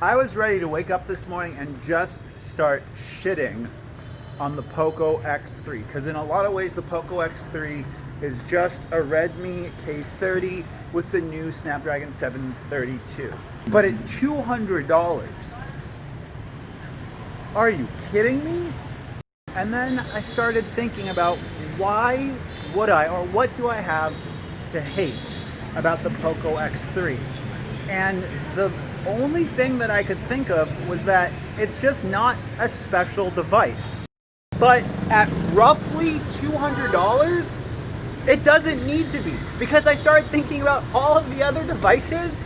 I was ready to wake up this morning and just start shitting on the Poco X3 because in a lot of ways the Poco X3 is just a Redmi K30 with the new Snapdragon 732. But at $200, are you kidding me? And then I started thinking about why would I, or what do I have to hate about the Poco X3? And the only thing that I could think of was that it's just not a special device. But at roughly $200, it doesn't need to be, because I started thinking about all of the other devices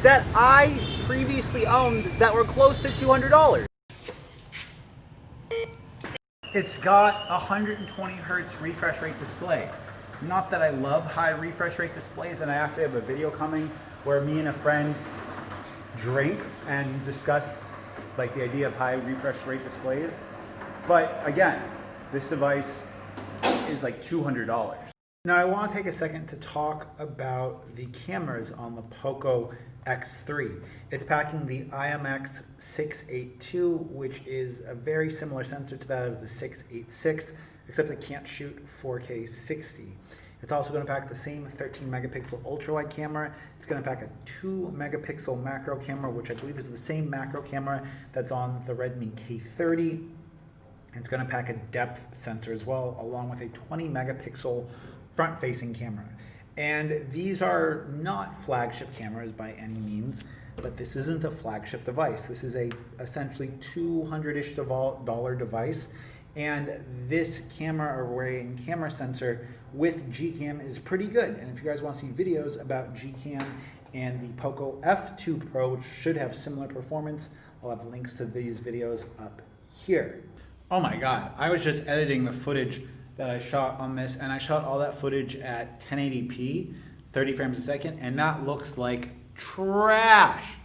that I previously owned that were close to $200. It's got 120 hertz refresh rate display. Not that I love high refresh rate displays, and I actually have a video coming where me and a friend drink and discuss like the idea of high refresh rate displays. But again, this device is like $200. Now I want to take a second to talk about the cameras on the Poco X3. It's packing the IMX682, which is a very similar sensor to that of the 686, except it can't shoot 4K 60. It's also going to pack the same 13 megapixel ultra wide camera. It's going to pack a 2 megapixel macro camera, which I believe is the same macro camera that's on the Redmi K30. It's going to pack a depth sensor as well, along with a 20 megapixel front facing camera. And these are not flagship cameras by any means, but this isn't a flagship device. This is a essentially $200-ish device. And this camera array and camera sensor with Gcam is pretty good. And if you guys want to see videos about Gcam and the Poco F2 Pro, which should have similar performance, I'll have links to these videos up here. Oh my God, I was just editing the footage that I shot on this, and I shot all that footage at 1080p, 30 frames a second, and that looks like trash.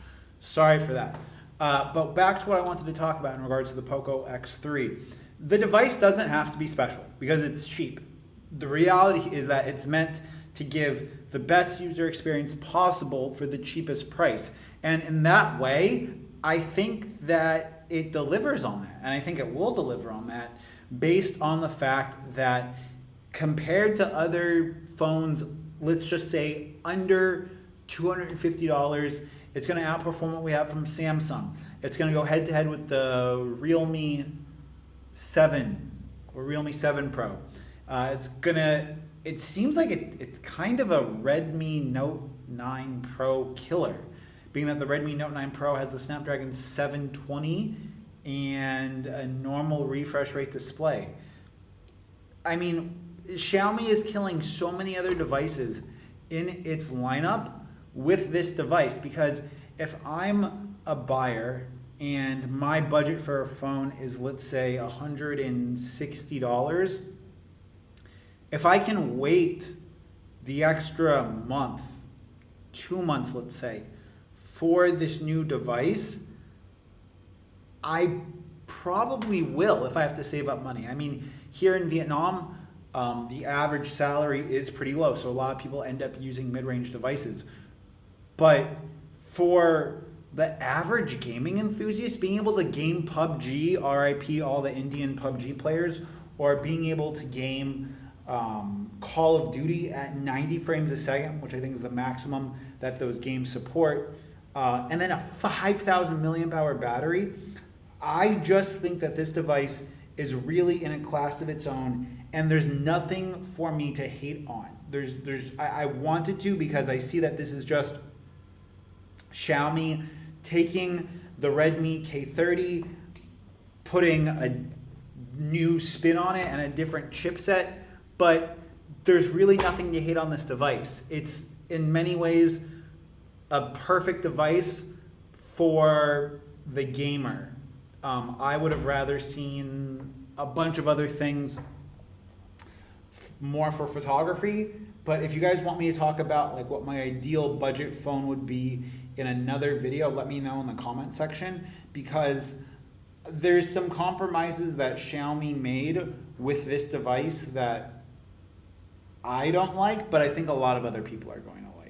Sorry for that. But back to what I wanted to talk about in regards to the Poco X3. The device doesn't have to be special because it's cheap. The reality is that it's meant to give the best user experience possible for the cheapest price. And in that way, I think that it delivers on that. And I think it will deliver on that based on the fact that compared to other phones, let's just say under $250, it's going to outperform what we have from Samsung. It's going to go head to head with the Realme 7 or Realme 7 Pro. It seems like it's kind of a Redmi Note 9 Pro killer, being that the Redmi Note 9 Pro has the Snapdragon 720 and a normal refresh rate display. I mean, Xiaomi is killing so many other devices in its lineup with this device, because if I'm a buyer and my budget for a phone is, let's say, $160, if I can wait the extra month, 2 months, let's say, for this new device, I probably will if I have to save up money. I mean, here in Vietnam, the average salary is pretty low, so a lot of people end up using mid-range devices. But for the average gaming enthusiast, being able to game PUBG, RIP all the Indian PUBG players, or being able to game Call of Duty at 90 frames a second, which I think is the maximum that those games support, and then a 5,000 milliamp hour battery, I just think that this device is really in a class of its own, and there's nothing for me to hate on. I wanted to, because I see that this is just Xiaomi taking the Redmi K30, putting a new spin on it and a different chipset, but there's really nothing to hate on this device. It's in many ways a perfect device for the gamer. I would have rather seen a bunch of other things more for photography, but if you guys want me to talk about like what my ideal budget phone would be in another video, let me know in the comment section, because there's some compromises that Xiaomi made with this device that I don't like, but I think a lot of other people are going to like.